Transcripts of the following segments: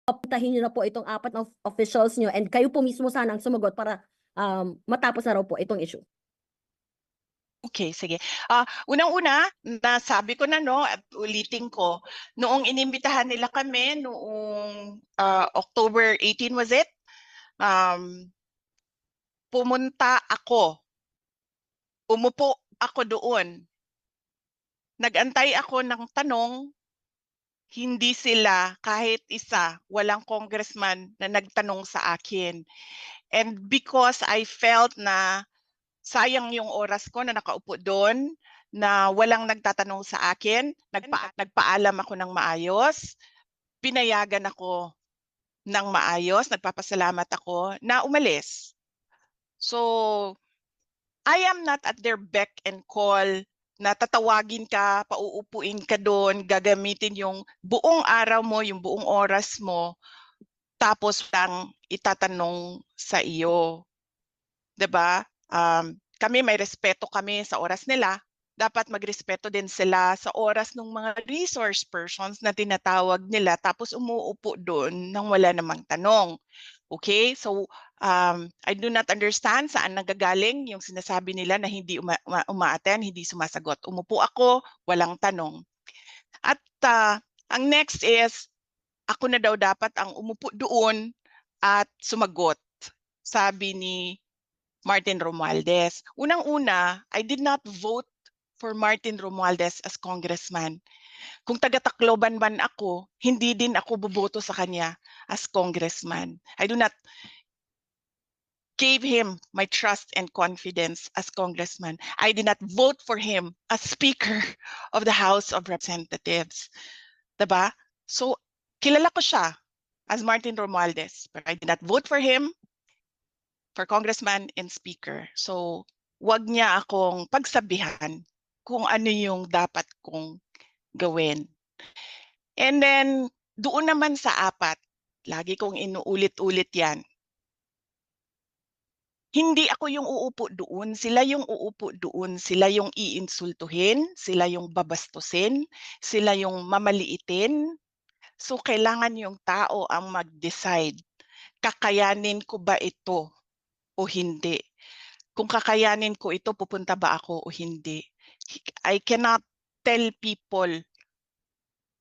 papuntahin niyo na po itong 4 na officials niyo and kayo po mismo sana ang sumagot para matapos na raw po itong issue. Okay, sige. Unang-una, nasabi ko na at ulitin ko, noong inimbitahan nila kami noong October 18 was it? Pumunta ako. Umupo ako doon. Nag-antay ako ng tanong, hindi sila kahit isa, walang congressman na nagtanong sa akin. And because I felt na sayang yung oras ko na nakaupo doon, na walang nagtatanong sa akin, nagpaalam ako ng maayos, pinayagan ako ng maayos, nagpapasalamat ako na umalis. So, I am not at their beck and call na tatawagin ka, pauupuin ka doon, gagamitin yung buong araw mo, yung buong oras mo, tapos lang itatanong sa iyo. 'Di ba? Kami may respeto kami sa oras nila. Dapat magrespeto din sila sa oras ng mga resource persons na tinatawag nila tapos umuupo doon nang wala namang tanong. Okay? So, I do not understand saan nagagaling yung sinasabi nila na hindi uma-attend, hindi sumasagot. Umupo ako, walang tanong. At ang next is, ako na daw dapat ang umupo doon at sumagot, sabi ni Martin Romualdez. Unang-una, I did not vote for Martin Romualdez as congressman. Kung taga-Tacloban man ako, hindi din ako boboto sa kanya as congressman. I do not gave him my trust and confidence as congressman. I did not vote for him as Speaker of the House of Representatives. Diba? So, kilala ko siya as Martin Romualdez, but I did not vote for him for congressman and speaker. So, wag niya akong pagsabihan kung ano yung dapat kong gawin. And then, doon naman sa 4, lagi kong inuulit-ulit yan. Hindi ako yung uupo doon, sila yung uupo doon, sila yung iinsultuhin, sila yung babastusin, sila yung mamaliitin. So, kailangan yung tao ang mag-decide. Kakayanin ko ba ito o hindi? Kung kakayanin ko ito, pupunta ba ako o hindi? I cannot tell people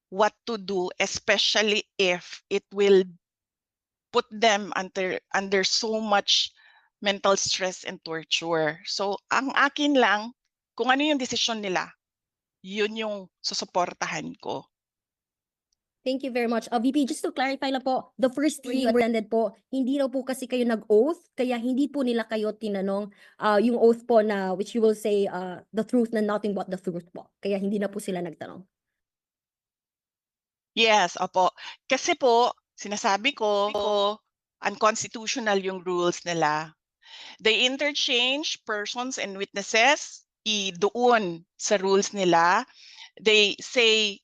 what to do, especially if it will put them under so much mental stress and torture. So, ang akin lang, kung ano yung desisyon nila, yun yung susuportahan ko. Thank you very much. VP, just to clarify lang po, the first 3 you attended po, hindi raw po kasi kayo nag-oath, kaya hindi po nila kayo tinanong yung oath po na which you will say the truth na nothing but the truth po. Kaya hindi na po sila nagtanong. Yes, opo. Kasi po, sinasabi ko, unconstitutional yung rules nila. They interchange persons and witnesses doon sa rules nila. They say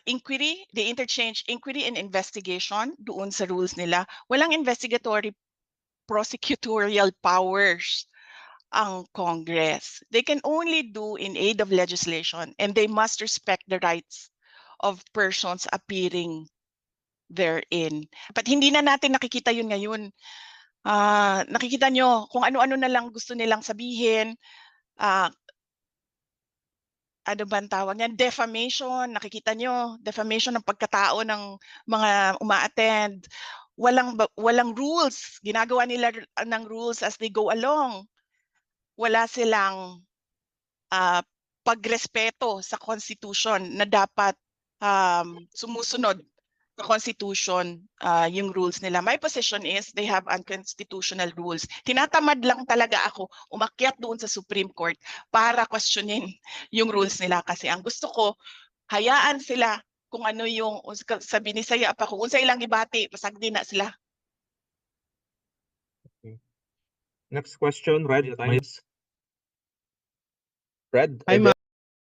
inquiry, they interchange inquiry and investigation doon sa rules nila. Walang investigatory prosecutorial powers ang Congress. They can only do in aid of legislation and they must respect the rights of persons appearing therein. But hindi na natin nakikita yun ngayon. Nakikita nyo kung ano-ano na lang gusto nilang sabihin. Ano ba ang tawag niyan? Defamation. Nakikita nyo, defamation ng pagkatao ng mga uma-attend. Walang rules. Ginagawa nila ng rules as they go along. Wala silang pagrespeto sa Constitution na dapat sumusunod sa Constitution yung rules nila. My position is they have unconstitutional rules. Tinatamad lang talaga ako umakyat doon sa Supreme Court para questionin yung rules nila kasi ang gusto ko, hayaan sila kung ano yung sabi ni Saya pa kung unsa ilang ibati, pasagdi na sila. Okay. Next question, Red Times. Red, Hi,